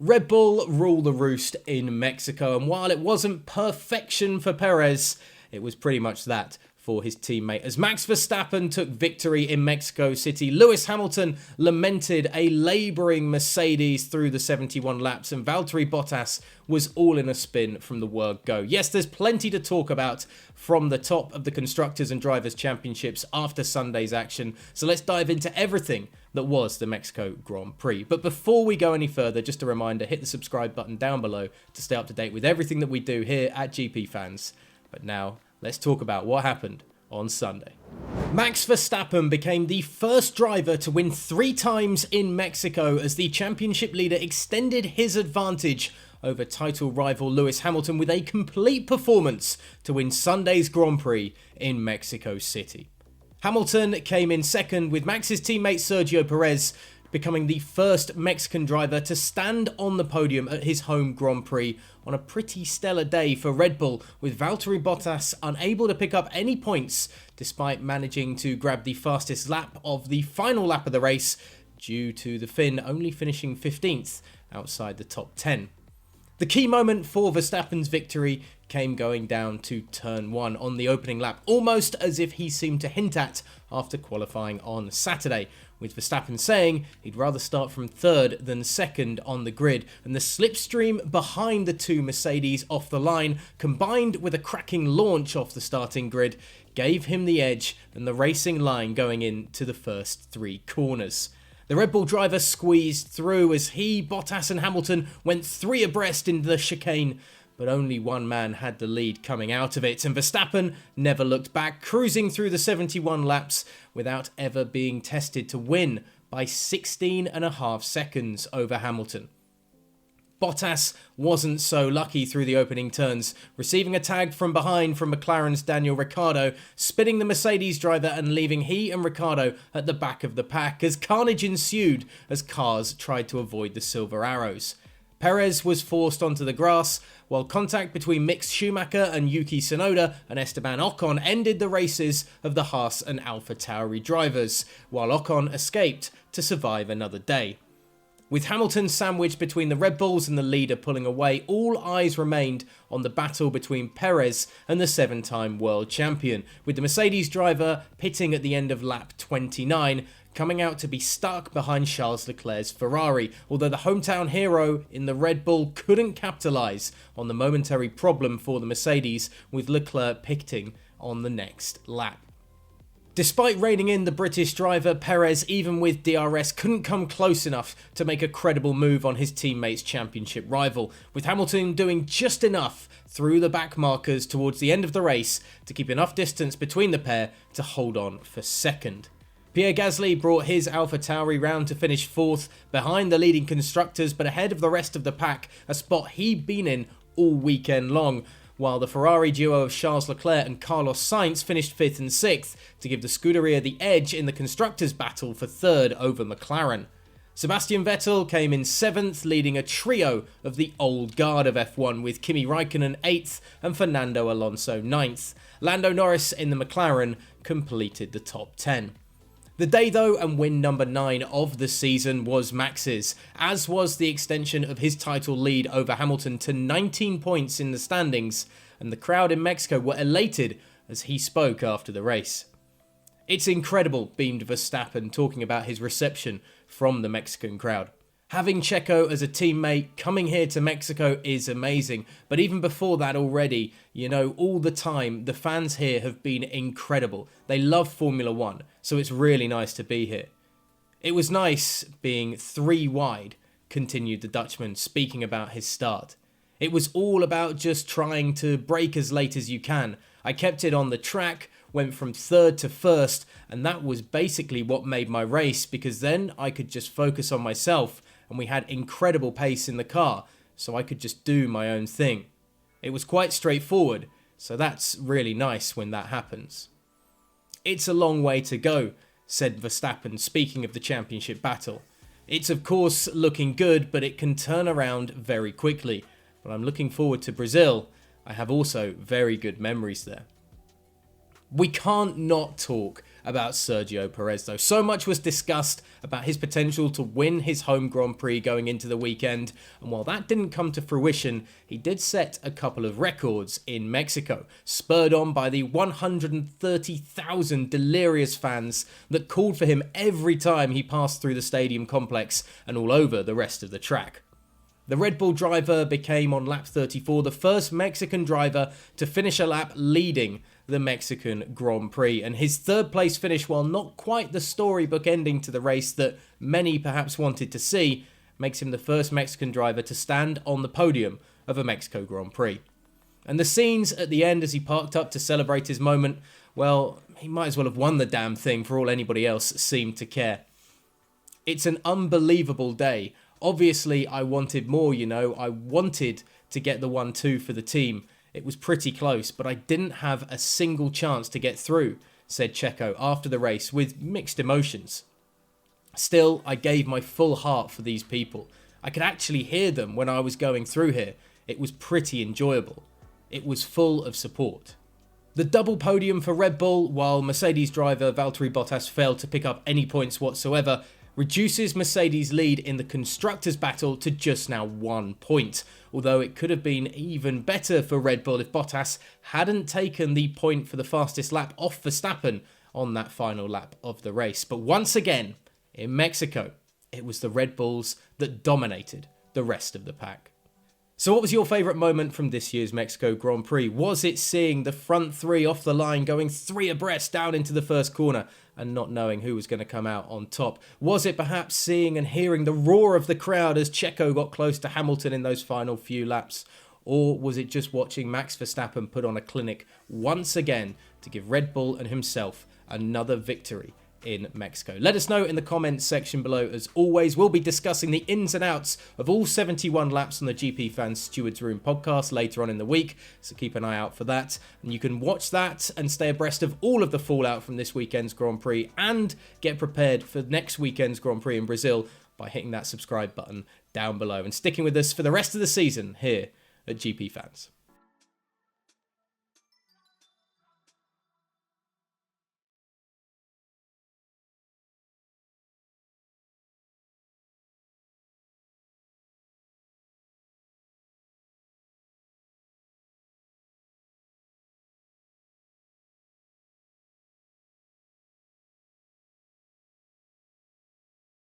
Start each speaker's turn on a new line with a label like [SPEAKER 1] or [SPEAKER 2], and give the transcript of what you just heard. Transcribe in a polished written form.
[SPEAKER 1] Red Bull rule the roost in Mexico, and while it wasn't perfection for Perez, it was pretty much that for his teammate. As Max Verstappen took victory in Mexico City, Lewis Hamilton lamented a labouring Mercedes through the 71 laps, and Valtteri Bottas was all in a spin from the word go. Yes, there's plenty to talk about from the top of the Constructors and Drivers' Championships after Sunday's action, so let's dive into everything that was the Mexico Grand Prix. But before we go any further, just a reminder, hit the subscribe button down below to stay up to date with everything that we do here at GP Fans. But now, let's talk about what happened on Sunday. Max Verstappen became the first driver to win 3 times in Mexico as the championship leader extended his advantage over title rival Lewis Hamilton with a complete performance to win Sunday's Grand Prix in Mexico City. Hamilton came in second, with Max's teammate Sergio Perez becoming the first Mexican driver to stand on the podium at his home Grand Prix on a pretty stellar day for Red Bull, with Valtteri Bottas unable to pick up any points despite managing to grab the fastest lap of the final lap of the race due to the Finn only finishing 15th outside the top 10. The key moment for Verstappen's victory came going down to turn 1 on the opening lap, almost as if he seemed to hint at after qualifying on Saturday, with Verstappen saying he'd rather start from third than second on the grid, and the slipstream behind the 2 Mercedes off the line, combined with a cracking launch off the starting grid, gave him the edge and the racing line going into the first 3 corners. The Red Bull driver squeezed through as he, Bottas and Hamilton went 3 abreast into the chicane, but only one man had the lead coming out of it, and Verstappen never looked back, cruising through the 71 laps without ever being tested to win by 16.5 seconds over Hamilton. Bottas wasn't so lucky through the opening turns, receiving a tag from behind from McLaren's Daniel Ricciardo, spinning the Mercedes driver and leaving he and Ricciardo at the back of the pack as carnage ensued as cars tried to avoid the silver arrows. Perez was forced onto the grass, while contact between Mick Schumacher and Yuki Tsunoda and Esteban Ocon ended the races of the Haas and AlphaTauri drivers, while Ocon escaped to survive another day. With Hamilton sandwiched between the Red Bulls and the leader pulling away, all eyes remained on the battle between Perez and the 7-time world champion, with the Mercedes driver pitting at the end of lap 29, coming out to be stuck behind Charles Leclerc's Ferrari, although the hometown hero in the Red Bull couldn't capitalise on the momentary problem for the Mercedes, with Leclerc pitting on the next lap. Despite reining in the British driver, Perez, even with DRS, couldn't come close enough to make a credible move on his teammate's championship rival, with Hamilton doing just enough through the back markers towards the end of the race to keep enough distance between the pair to hold on for second. Pierre Gasly brought his AlphaTauri round to finish 4th behind the leading constructors, but ahead of the rest of the pack, a spot he'd been in all weekend long, while the Ferrari duo of Charles Leclerc and Carlos Sainz finished 5th and 6th to give the Scuderia the edge in the constructors' battle for 3rd over McLaren. Sebastian Vettel came in 7th, leading a trio of the old guard of F1, with Kimi Raikkonen 8th and Fernando Alonso 9th. Lando Norris in the McLaren completed the top 10. The day though, and win number 9 of the season, was Max's, as was the extension of his title lead over Hamilton to 19 points in the standings, and the crowd in Mexico were elated as he spoke after the race. "It's incredible," beamed Verstappen, talking about his reception from the Mexican crowd. "Having Checo as a teammate coming here to Mexico is amazing, but even before that already, all the time, the fans here have been incredible. They love Formula 1, so it's really nice to be here. It was nice being 3 wide, continued the Dutchman, speaking about his start. It was all about just trying to brake as late as you can. I kept it on the track, went from 3rd to 1st, and that was basically what made my race, because then I could just focus on myself, and we had incredible pace in the car, so I could just do my own thing. It was quite straightforward, so that's really nice when that happens." "It's a long way to go," said Verstappen, speaking of the championship battle. "It's of course looking good, but it can turn around very quickly. But I'm looking forward to Brazil. I have also very good memories there." We can't not talk about Sergio Perez though. So much was discussed about his potential to win his home Grand Prix going into the weekend, and while that didn't come to fruition, he did set a couple of records in Mexico, spurred on by the 130,000 delirious fans that called for him every time he passed through the stadium complex and all over the rest of the track. The Red Bull driver became, on lap 34, the first Mexican driver to finish a lap leading the Mexican Grand Prix. And his third place finish, while not quite the storybook ending to the race that many perhaps wanted to see, makes him the first Mexican driver to stand on the podium of a Mexico Grand Prix. And the scenes at the end as he parked up to celebrate his moment, well, he might as well have won the damn thing for all anybody else seemed to care. It's an unbelievable day. Obviously, I wanted more, I wanted to get the 1-2 for the team. It was pretty close, but I didn't have a single chance to get through, said Checo after the race with mixed emotions. Still, I gave my full heart for these people. I could actually hear them when I was going through here. It was pretty enjoyable. It was full of support. The double podium for Red Bull, while Mercedes driver Valtteri Bottas failed to pick up any points whatsoever, reduces Mercedes' lead in the Constructors' battle to just now 1 point, although it could have been even better for Red Bull if Bottas hadn't taken the point for the fastest lap off Verstappen on that final lap of the race. But once again, in Mexico, it was the Red Bulls that dominated the rest of the pack. So what was your favourite moment from this year's Mexico Grand Prix? Was it seeing the front three off the line going 3 abreast down into the first corner and not knowing who was going to come out on top? Was it perhaps seeing and hearing the roar of the crowd as Checo got close to Hamilton in those final few laps? Or was it just watching Max Verstappen put on a clinic once again to give Red Bull and himself another victory in Mexico? Let us know in the comments section below. As always, we'll be discussing the ins and outs of all 71 laps on the GP Fans Stewards Room podcast later on in the week, so keep an eye out for that. And you can watch that and stay abreast of all of the fallout from this weekend's Grand Prix and get prepared for next weekend's Grand Prix in Brazil by hitting that subscribe button down below and sticking with us for the rest of the season here at GP Fans.